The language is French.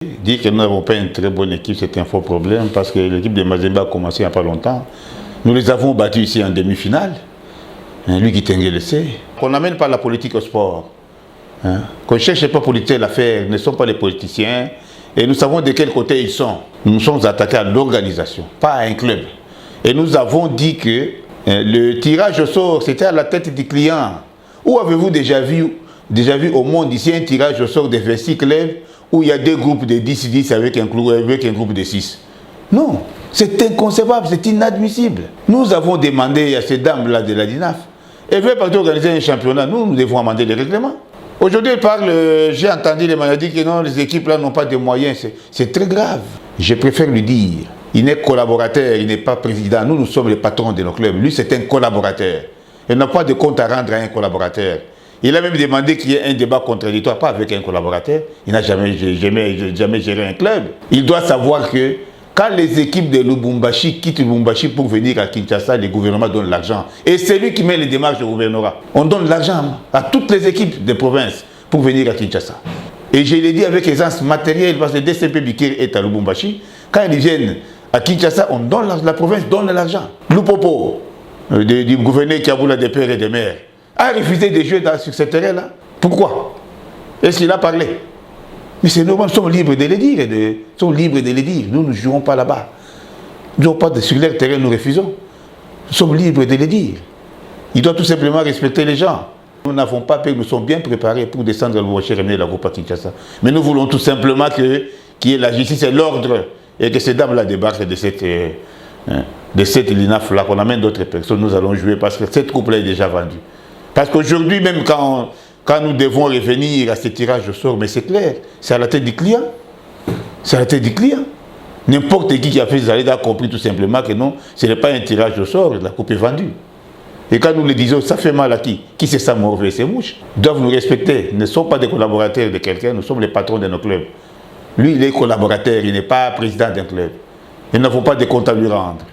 Dire que nous n'avons pas une très bonne équipe, c'est un faux problème parce que l'équipe de Mazembe a commencé il n'y a pas longtemps. Nous les avons battus ici en demi-finale. Lui qui t'ingue le sait. Qu'on n'amène pas la politique au sport. Qu'on ne cherche pas politique l'affaire, ne sont pas les politiciens. Et nous savons de quel côté ils sont. Nous sommes attaqués à l'organisation, pas à un club. Et nous avons dit que le tirage au sort, c'était à la tête du client. Où avez-vous déjà vu au monde ici un tirage au sort de 26 clubs où il y a deux groupes de 10-10 avec un groupe de 6? Non, c'est inconcevable, c'est inadmissible. Nous avons demandé à ces dames-là de la DINAF, elles veulent partir organiser un championnat, nous devons amender les règlements. Aujourd'hui, j'ai entendu les maladies que non, les équipes là n'ont pas de moyens, c'est très grave. Je préfère lui dire, il n'est collaborateur, il n'est pas président, nous sommes les patrons de nos clubs, lui c'est un collaborateur. Il n'a pas de compte à rendre à un collaborateur. Il a même demandé qu'il y ait un débat contradictoire, pas avec un collaborateur. Il n'a jamais géré un club. Il doit savoir que quand les équipes de Lubumbashi quittent Lubumbashi pour venir à Kinshasa, le gouvernement donne l'argent. Et c'est lui qui met les démarches au gouvernement. On donne l'argent à toutes les équipes de province pour venir à Kinshasa. Et je l'ai dit avec aisance matérielle, parce que DCP Bikir est à Lubumbashi. Quand ils viennent à Kinshasa, on donne la province donne l'argent. Lupopo, du gouverneur qui a voulu des pères et des mères, a refusé de jouer sur ce terrain-là. Pourquoi? Est-ce qu'il a parlé? Mais c'est normal, nous sommes libres de le dire. Nous ne jouons pas là-bas. Nous ne jouons pas sur leur terrain, nous refusons. Nous sommes libres de le dire. Il doit tout simplement respecter les gens. Nous n'avons pas peur, nous sommes bien préparés pour descendre à Lubumbashi et ramener la groupe à Kinshasa. Mais nous voulons tout simplement qu'il y ait la justice et l'ordre et que ces dames-là débarquent de cette LINAF-là, qu'on amène d'autres personnes. Nous allons jouer parce que cette coupe-là est déjà vendue. Parce qu'aujourd'hui, même quand nous devons revenir à ce tirage au sort, mais c'est clair, c'est à la tête du client. C'est à la tête du client. N'importe qui a fait ça a compris tout simplement que non, ce n'est pas un tirage au sort, la coupe est vendue. Et quand nous le disons, ça fait mal à qui? Qui c'est ça mauvais, ces mouches? Ils doivent nous respecter. Ils ne sont pas des collaborateurs de quelqu'un, nous sommes les patrons de nos clubs. Lui, il est collaborateur, il n'est pas président d'un club. Ils n'avons pas de compte à lui rendre.